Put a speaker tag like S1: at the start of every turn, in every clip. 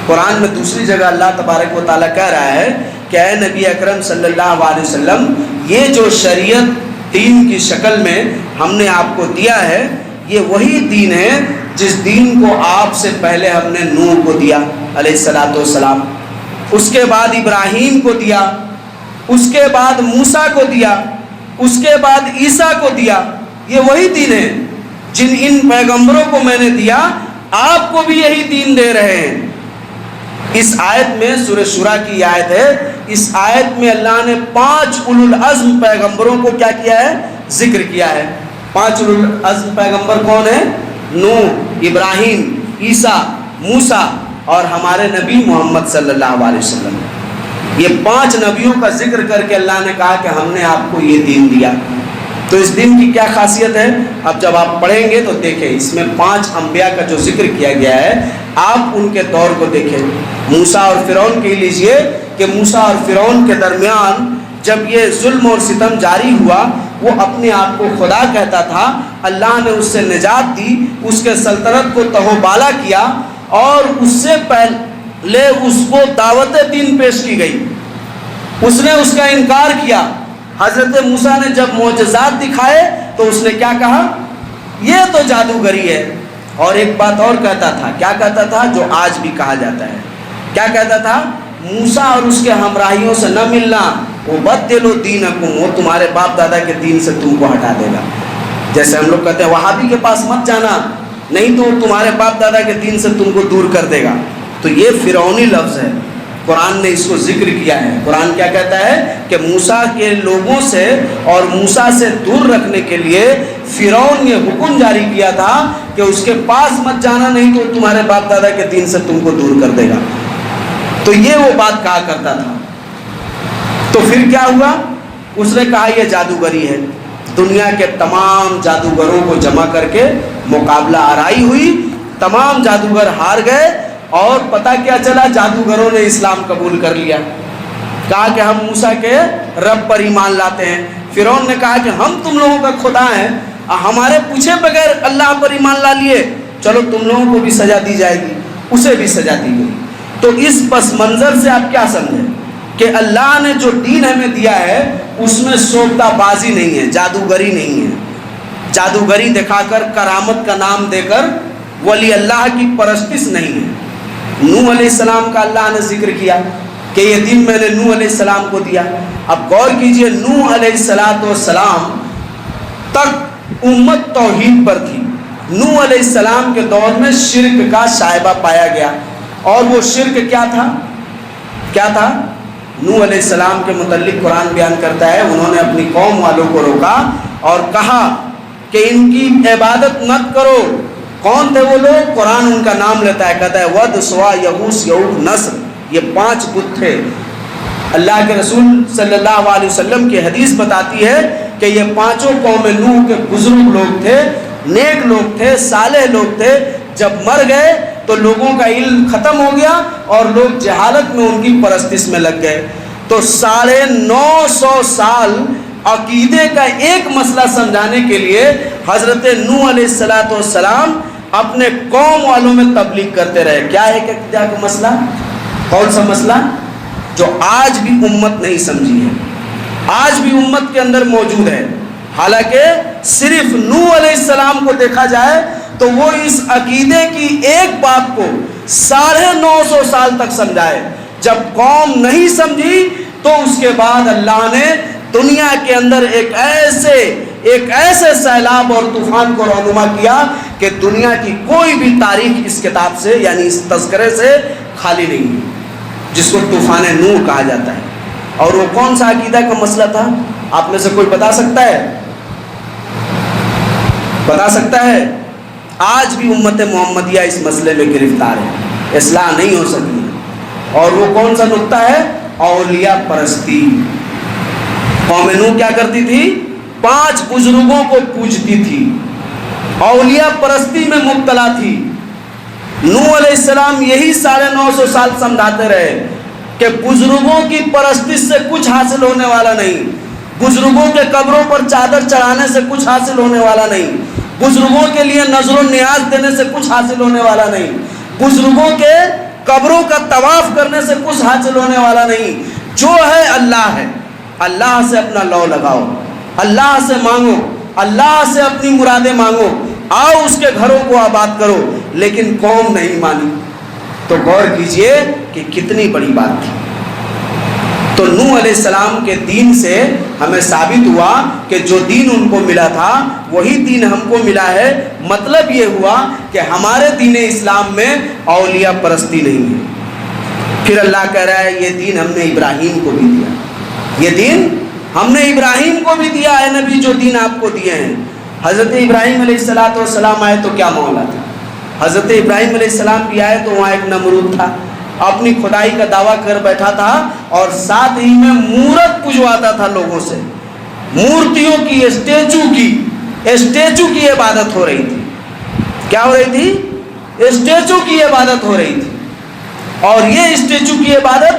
S1: قرآن میں دوسری جگہ اللہ تبارک و تعالیٰ کہہ رہا ہے کہ اے نبی اکرم صلی اللہ علیہ وسلم، یہ جو شریعت دین کی شکل میں ہم نے آپ کو دیا ہے، یہ وہی دین ہے جس دین کو آپ سے پہلے ہم نے نوح کو دیا علیہ الصلوۃ والسلام، اس کے بعد ابراہیم کو دیا، اس کے بعد موسیٰ کو دیا، اس کے بعد عیسیٰ کو دیا۔ یہ وہی دین ہے جن ان پیغمبروں کو میں نے دیا، آپ کو بھی یہی دین دے رہے ہیں۔ اس آیت میں سورہ شورى کی آیت ہے، اس آیت میں اللہ نے 5 اولو العزم پیغمبروں کو کیا کیا ہے؟ ذکر کیا ہے۔ 5 اولو العزم پیغمبر کون ہیں؟ نوح، ابراہیم، عیسیٰ، موسیٰ اور ہمارے نبی محمد صلی اللہ علیہ وسلم۔ یہ 5 نبیوں کا ذکر کر کے اللہ نے کہا کہ ہم نے آپ کو یہ دین دیا۔ تو اس دین کی کیا خاصیت ہے؟ اب جب آپ پڑھیں گے تو دیکھیں، اس میں 5 انبیاء کا جو ذکر کیا گیا ہے، آپ ان کے دور کو دیکھیں۔ موسیٰ اور فرعون کے لیجئے کہ موسیٰ اور فرعون کے درمیان جب یہ ظلم اور ستم جاری ہوا، وہ اپنے آپ کو خدا کہتا تھا، اللہ نے اس سے نجات دی، اس کے سلطنت کو تہو بالا کیا، اور اس سے پہلے اس کو دعوت دین پیش کی گئی، اس نے اس کا انکار کیا۔ حضرت موسیٰ نے جب معجزات دکھائے تو اس نے کیا کہا؟ یہ تو جادوگری ہے۔ اور ایک بات اور کہتا تھا، کیا کہتا تھا؟ جو آج بھی کہا جاتا ہے، کیا کہتا تھا؟ موسیٰ اور اس کے ہمراہیوں سے نہ ملنا، وہ بدلو دینکم، وہ تمہارے باپ دادا کے دین سے تم کو ہٹا دے گا۔ جیسے ہم لوگ کہتے ہیں وہابی کے پاس مت جانا، نہیں تو تمہارے باپ دادا کے دین سے تم کو دور کر دے گا۔ تو یہ فرعونی لفظ ہے، قرآن نے اس کو ذکر کیا ہے۔ قرآن کیا کہتا ہے کہ موسیٰ کے لوگوں سے اور موسیٰ سے دور رکھنے کے لیے فرعون یہ حکم جاری کیا تھا کہ اس کے پاس مت جانا، نہیں تو تمہارے باپ دادا کے دین سے تم کو دور کر دے گا۔ تو یہ وہ بات کہا کرتا تھا۔ تو پھر کیا ہوا؟ اس نے کہا یہ جادوگری ہے۔ دنیا کے تمام جادوگروں کو جمع کر کے مقابلہ آرائی ہوئی، تمام جادوگر ہار گئے، اور پتہ کیا چلا؟ جادوگروں نے اسلام قبول کر لیا، کہا کہ ہم موسیٰ کے رب پر ایمان لاتے ہیں۔ فرعون نے کہا کہ ہم تم لوگوں کا خدا ہیں، ہمارے پوچھے بغیر اللہ پر ایمان لا لیے، چلو تم لوگوں کو بھی سزا دی جائے گی۔ اسے بھی سزا دی گئی۔ تو اس پس منظر سے آپ کیا سمجھیں کہ اللہ نے جو دین ہمیں دیا ہے اس میں سوختہ بازی نہیں ہے، جادوگری نہیں ہے، جادوگری دکھا کر، کرامت کا نام دے کر ولی اللہ کی پرستش نہیں ہے۔ نوح علیہ السلام کا اللہ نے ذکر کیا کہ یہ دین میں نے نوح علیہ السلام کو دیا۔ اب غور کیجئے، نوح علیہ السلام تک امت توحید پر تھی۔ نوح علیہ السلام کے دور میں شرک کا شائبہ پایا گیا، اور وہ شرک کیا تھا؟ کیا تھا؟ نوح علیہ السلام کے متعلق قرآن بیان کرتا ہے، انہوں نے اپنی قوم والوں کو روکا اور کہا کہ ان کی عبادت مت کرو۔ کون تھے وہ لوگ؟ قرآن ان کا نام لیتا ہے، کہتا ہے ود، سوا، یغوث، یعوق، نصر، یہ 5 بت تھے۔ اللہ کے رسول صلی اللہ علیہ وسلم کی حدیث بتاتی ہے کہ یہ 5 قوم نوح کے بزرگ لوگ تھے، نیک لوگ تھے، صالح لوگ تھے۔ جب مر گئے تو لوگوں کا علم ختم ہو گیا اور لوگ جہالت میں ان کی پرستش میں لگ گئے۔ تو 950 سال عقیدے کا ایک مسئلہ سمجھانے کے لیے حضرت نوح علیہ السلام اپنے قوم والوں میں تبلیغ کرتے رہے۔ کیا ہے کہ مسئلہ؟ کون سا مسئلہ؟ جو آج بھی امت نہیں سمجھی ہے، آج بھی امت کے اندر موجود ہے۔ حالانکہ صرف نوح علیہ السلام کو دیکھا جائے تو وہ اس عقیدے کی ایک بات کو 950 سال تک سمجھائے۔ جب قوم نہیں سمجھی تو اس کے بعد اللہ نے دنیا کے اندر ایک ایسے سیلاب اور طوفان کو رونما کیا کہ دنیا کی کوئی بھی تاریخ اس کتاب سے، یعنی اس تذکرے سے خالی نہیں ہے، جس کو طوفان نوح کہا جاتا ہے۔ اور وہ کون سا عقیدہ کا مسئلہ تھا؟ آپ میں سے کوئی بتا سکتا ہے؟ بتا سکتا ہے؟ آج بھی امت محمدیہ اس مسئلے میں گرفتار ہے، اصلاح نہیں ہو سکی۔ اور وہ کون سا نقطہ ہے؟ اولیاء پرستی۔ قوم نوح کیا کرتی تھی؟ 5 بزرگوں کو پوجتی تھی، اولیاء پرستی میں مبتلا تھی۔ نوح علیہ السلام یہی 950 سال سمجھاتے رہے کہ بزرگوں کی پرستش سے کچھ حاصل ہونے والا نہیں، بزرگوں کے قبروں پر چادر چڑھانے سے کچھ حاصل ہونے والا نہیں، بزرگوں کے لیے نظر و نیاز دینے سے کچھ حاصل ہونے والا نہیں، بزرگوں کے قبروں کا طواف کرنے سے کچھ حاصل ہونے والا نہیں. جو ہے اللہ ہے. اللہ سے اپنا لو لگاؤ, اللہ سے مانگو, اللہ سے اپنی مرادیں مانگو, آؤ اس کے گھروں کو آباد کرو. لیکن قوم نہیں مانی. تو غور کیجئے کہ کتنی بڑی بات تھی. تو نوح علیہ السلام کے دین سے ہمیں ثابت ہوا کہ جو دین ان کو ملا تھا وہی دین ہم کو ملا ہے. مطلب یہ ہوا کہ ہمارے دین اسلام میں اولیاء پرستی نہیں ہے. پھر اللہ کہہ رہا ہے یہ دین ہم نے ابراہیم کو بھی دیا. یہ دین ہم نے ابراہیم کو بھی دیا ہے. نبی جو دین آپ کو دیے ہیں, حضرت ابراہیم علیہ السلام آئے تو کیا معاملہ تھا. حضرت ابراہیم علیہ السلام بھی آئے تو وہاں ایک نمرود تھا, اپنی خدائی کا دعویٰ کر بیٹھا تھا اور ساتھ ہی میں مورت پجواتا تھا لوگوں سے. مورتیوں کی, اسٹیچو کی عبادت ہو رہی تھی. کیا ہو رہی تھی؟ اسٹیچو کی عبادت ہو رہی تھی. اور یہ اسٹیچو کی عبادت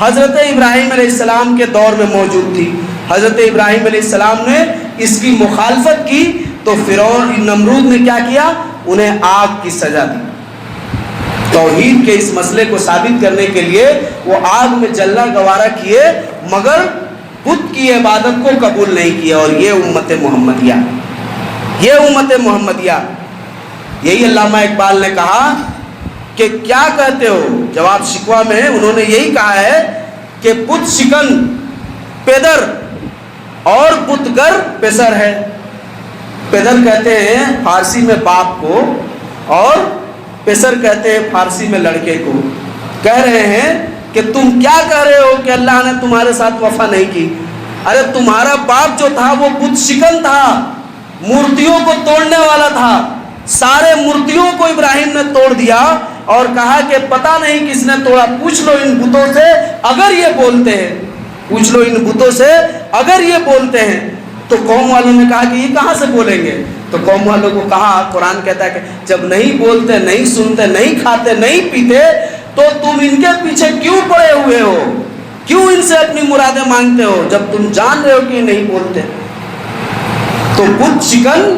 S1: حضرت ابراہیم علیہ السلام کے دور میں موجود تھی. حضرت ابراہیم علیہ السلام نے اس کی مخالفت کی تو فرعون نمرود نے کیا کیا؟ انہیں آگ کی سزا دی. توحید کے اس مسئلے کو ثابت کرنے کے لیے وہ آگ میں جلنا گوارا کیے, مگر بت کی عبادت کو قبول نہیں کیا. اور یہ امت محمدیہ, یہ امت محمدیہ. یہی علامہ اقبال نے کہا کہ کیا کہتے ہو, جواب شکوہ میں انہوں نے یہی کہا ہے کہ بت شکن پیدر اور بتگر پیسر ہے. پیدر کہتے ہیں فارسی میں باپ کو, اور پیسر کہتے ہیں فارسی میں لڑکے کو. کہہ رہے ہیں کہ تم کیا کہہ رہے ہو کہ اللہ نے تمہارے ساتھ وفا نہیں کی. ارے تمہارا باپ جو تھا وہ بت شکن تھا, مورتیوں کو توڑنے والا تھا. سارے مورتیوں کو ابراہیم نے توڑ دیا اور کہا کہ پتہ نہیں کس نے توڑا, پوچھ لو ان بتوں سے اگر یہ بولتے ہیں, پوچھ لو ان بتوں سے اگر یہ بولتے ہیں. تو قوم والوں نے کہا کہ یہ کہاں سے بولیں گے. تو قوم والوں کو کہا, قرآن کہتا ہے کہ جب نہیں بولتے, نہیں سنتے, نہیں کھاتے, نہیں پیتے, تو تم ان کے پیچھے کیوں پڑے ہوئے ہو, کیوں ان سے اپنی مرادیں مانگتے ہو جب تم جان رہے ہو کہ نہیں بولتے. تو بت شکن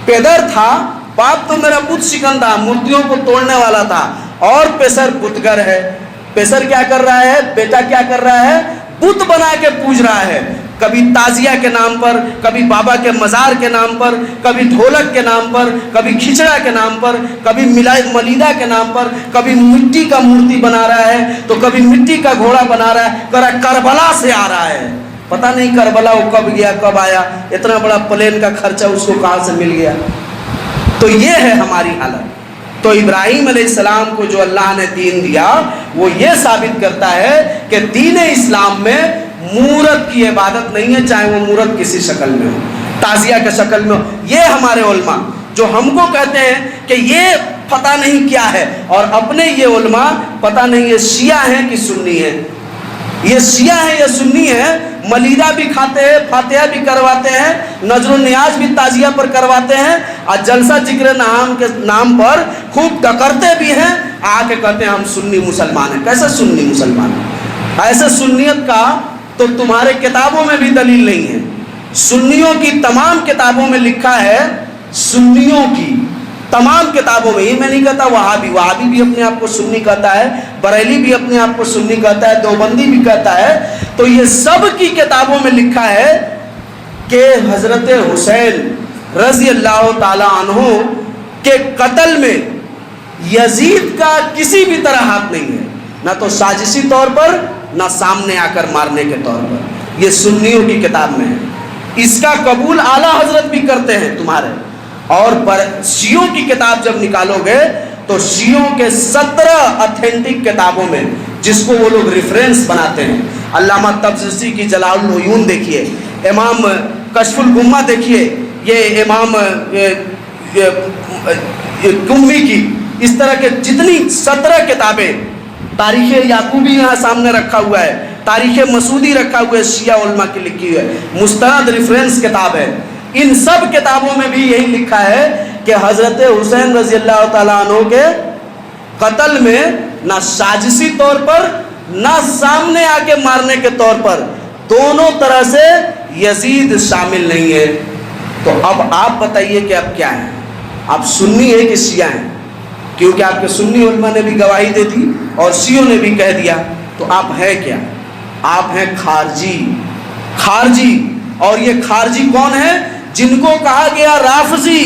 S1: پیدر تھا, باپ تو میرا بت شکن تھا, مورتیوں کو توڑنے والا تھا. اور پیسر بتگر ہے. پیسر کیا کر رہا ہے, بیٹا کیا کر رہا ہے, بت بنا کے پوج رہا ہے. کبھی تازیہ کے نام پر, کبھی بابا کے مزار کے نام پر, کبھی ڈھولک کے نام پر, کبھی کھچڑا کے نام پر, کبھی ملیدہ کے نام پر, کبھی مٹی کا مورتی بنا رہا ہے, تو کبھی مٹی کا گھوڑا بنا رہا ہے. کربلا سے آ رہا ہے, پتہ نہیں کربلا وہ کب گیا کب آیا, اتنا بڑا پلین کا خرچہ اس کو کہاں سے مل گیا. تو یہ ہے ہماری حالت. تو ابراہیم علیہ السلام کو جو اللہ نے دین دیا وہ یہ ثابت کرتا ہے کہ دین اسلام میں مورت کی عبادت نہیں ہے, چاہے وہ مورت کسی شکل میں ہو, تعزیہ کے شکل میں ہو. یہ ہمارے علماء جو ہم کو کہتے ہیں کہ یہ پتہ نہیں کیا ہے, اور اپنے یہ علماء پتہ نہیں یہ شیعہ ہیں کہ سنی ہیں, یہ شیعہ ہیں یا سنی ہیں, ملیدہ بھی کھاتے ہیں, فاتحہ بھی کرواتے ہیں, نظر و نیاز بھی تعزیہ پر کرواتے ہیں, اور جلسہ ذکر نام کے نام پر خوب ڈکرتے بھی ہیں, آ کے کہتے ہیں ہم سنی مسلمان ہیں. کیسے سنی مسلمان ہیں؟ ایسے سنیت کا تو تمہارے کتابوں میں بھی دلیل نہیں ہے. سنیوں کی تمام کتابوں میں لکھا ہے, سنیوں کی تمام کتابوں میں, یہ میں نہیں کہتا وہابی بھی اپنے آپ کو سنی کہتا ہے, بریلی بھی اپنے آپ کو سنی کہتا ہے, دیوبندی بھی کہتا ہے. تو یہ سب کی کتابوں میں لکھا ہے کہ حضرت حسین رضی اللہ تعالی عنہ کے قتل میں یزید کا کسی بھی طرح ہاتھ نہیں ہے, نہ تو سازشی طور پر, نہ سامنے آ کر مارنے کے طور پر. یہ سنیوں کی کتاب میں ہے. اس کا قبول اعلیٰ حضرت بھی کرتے ہیں تمہارے. اور شیعوں کی کتاب جب نکالو گے تو شیعوں کے 17 اتھینٹک کتابوں میں, جس کو وہ لوگ ریفرنس بناتے ہیں, علامہ طبرسی کی جلال العیون دیکھیے, امام کشف الغمہ دیکھیے, یہ امام کمی کی, اس طرح کے جتنی 17 کتابیں, تاریخ یعقوبی یہاں سامنے رکھا ہوا ہے, تاریخ مسعودی رکھا ہوا ہے, شیعہ علماء کی لکھی ہے, مستند ریفرنس کتاب ہے. ان سب کتابوں میں بھی یہی لکھا ہے کہ حضرت حسین رضی اللہ تعالیٰ عنہ کے قتل میں نہ سازشی طور پر, نہ سامنے آ کے مارنے کے طور پر, دونوں طرح سے یزید شامل نہیں ہے. تو اب آپ بتائیے کہ اب کیا ہے, آپ سنی ہے کہ شیعہ ہیں؟ کیونکہ آپ کے سنی علماء نے بھی گواہی دے دی اور شیعوں نے بھی کہہ دیا. تو آپ ہیں کیا؟ آپ ہیں خارجی. خارجی. اور یہ خارجی کون ہے؟ جن کو کہا گیا رافضی.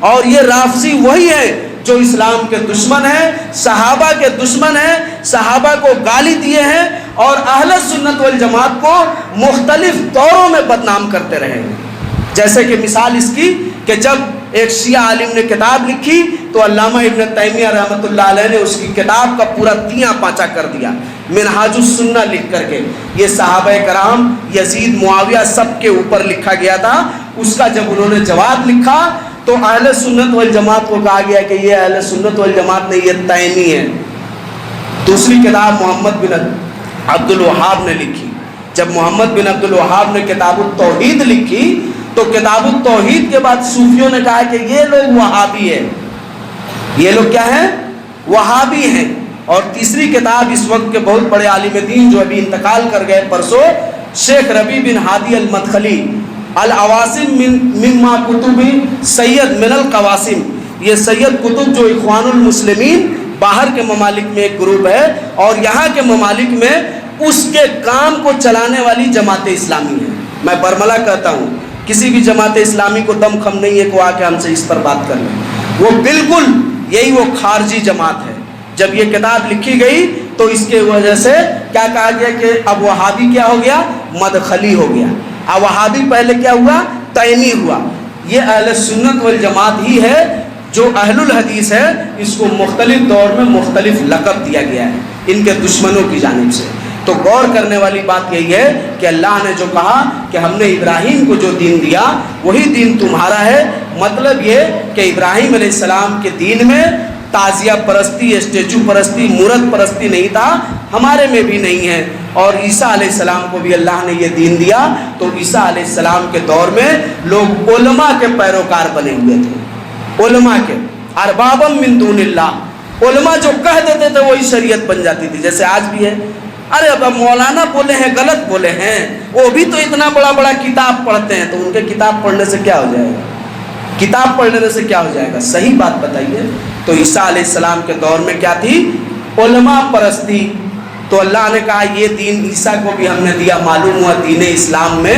S1: اور یہ رافضی وہی ہے جو اسلام کے دشمن ہیں، صحابہ کے دشمن ہیں، صحابہ کو گالی دیے ہیں اور اہل سنت والجماعت کو مختلف دوروں میں بدنام کرتے رہے. جیسے کہ مثال اس کی کہ جب ایک شیعہ عالم نے کتاب لکھی تو علامہ ابن تیمیہ رحمۃ اللہ علیہ نے اس کی کتاب کا پورا تیاں پانچا کر دیا منہاج السنہ لکھ کر کے. یہ صحابہ کرام، یزید، معاویہ سب کے اوپر لکھا گیا تھا. اس کا جب انہوں نے جواب لکھا تو اہل سنت والجماعت کو کہا گیا کہ یہ اہل سنت والجماعت نہیں، یہ تیمی ہے. دوسری کتاب محمد بن عبد الوہاب نے لکھی. جب محمد بن عبد الوہاب نے کتاب التوحید لکھی تو کتاب التوحید کے بعد صوفیوں نے کہا کہ یہ لوگ وہابی ہیں. یہ لوگ کیا ہیں؟ وہابی ہیں. اور تیسری کتاب اس وقت کے بہت بڑے عالم دین جو ابھی انتقال کر گئے پرسوں، شیخ ربیع بن ہادی المدخلی، العواصم مما کتب سید من القواسم. یہ سید کتب جو اخوان المسلمین باہر کے ممالک میں ایک گروپ ہے اور یہاں کے ممالک میں اس کے کام کو چلانے والی جماعت اسلامی ہے. میں برملا کہتا ہوں، کسی بھی جماعت اسلامی کو دم خم نہیں ہے کہ وہ آ کے ہم سے اس پر بات کر لیں. وہ بالکل یہی وہ خارجی جماعت ہے. جب یہ کتاب لکھی گئی تو اس کے وجہ سے کیا کہا گیا کہ اب وہابی کیا ہو گیا؟ مدخلی ہو گیا. اب وہابی پہلے کیا ہوا؟ تیمی ہوا. یہ اہل سنت والجماعت ہی ہے جو اہل الحدیث ہے. اس کو مختلف دور میں مختلف لقب دیا گیا ہے ان کے دشمنوں کی جانب سے. تو غور کرنے والی بات یہی ہے کہ اللہ نے جو کہا کہ ہم نے ابراہیم کو جو دین دیا وہی دین تمہارا ہے. مطلب یہ کہ ابراہیم علیہ السلام کے دین میں تعزیہ پرستی، اسٹیچو پرستی، مورت پرستی نہیں تھا، ہمارے میں بھی نہیں ہے. اور عیسیٰ علیہ السلام کو بھی اللہ نے یہ دین دیا. تو عیسیٰ علیہ السلام کے دور میں لوگ علماء کے پیروکار بنے ہوئے تھے. علماء کے، اربابا من دون اللہ. علماء جو کہہ دیتے تھے وہی شریعت بن جاتی تھی. جیسے آج بھی ہے، ارے اب مولانا بولے ہیں غلط بولے ہیں، وہ بھی تو اتنا بڑا بڑا کتاب پڑھتے ہیں، تو ان کے کتاب پڑھنے سے کیا ہو جائے گا؟ کتاب پڑھنے سے کیا ہو جائے گا؟ صحیح بات بتائیے. تو عیسیٰ علیہ السلام کے دور میں کیا تھی؟ علماء پرستی. تو اللہ نے کہا یہ دین عیسیٰ کو بھی ہم نے دیا. معلوم ہوا دین اسلام میں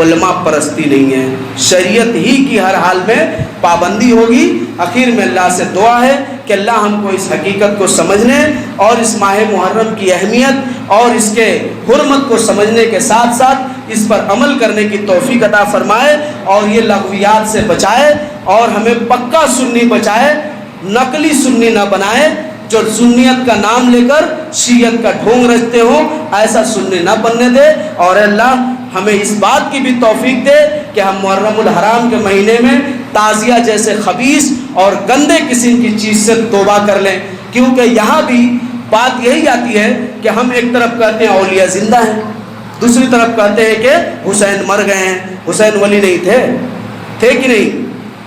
S1: علماء پرستی نہیں ہے، شریعت ہی کی ہر حال میں پابندی ہوگی. آخر میں اللہ سے دعا ہے کہ اللہ ہم کو اس حقیقت کو سمجھنے اور اس ماہ محرم کی اہمیت اور اس کے حرمت کو سمجھنے کے ساتھ ساتھ اس پر عمل کرنے کی توفیق عطا فرمائے اور یہ لغویات سے بچائے اور ہمیں پکا سنی بچائے، نقلی سنی نہ بنائے جو سنیت کا نام لے کر شیعت کا ڈھونگ رچتے ہو. ایسا سنی نہ بننے دے. اور اللہ ہمیں اس بات کی بھی توفیق دے کہ ہم محرم الحرام کے مہینے میں تعزیہ جیسے خبیث اور گندے قسم کی چیز سے توبہ کر لیں. کیونکہ یہاں بھی بات یہی آتی ہے کہ ہم ایک طرف کہتے ہیں اولیاء زندہ ہیں، دوسری طرف کہتے ہیں کہ حسین مر گئے ہیں. حسین ولی نہیں تھے کہ نہیں؟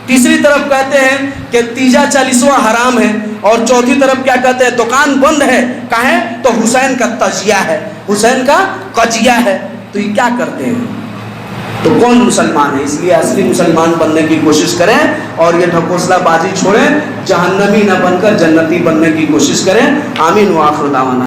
S1: تیسری طرف کہتے ہیں کہ تیجا 40واں حرام ہے اور چوتھی طرف کیا کہتے ہیں؟ دکان بند ہے. کہیں تو حسین کا تجیہ ہے، حسین کا قجیہ ہے. تو یہ کیا کرتے ہیں؟ تو کون مسلمان ہے؟ اس لیے اصلی مسلمان بننے کی کوشش کریں اور یہ ڈھکوسلہ بازی چھوڑیں، جہنمی نہ بن کر جنتی بننے کی کوشش کریں. آمین وآخر دعوانا.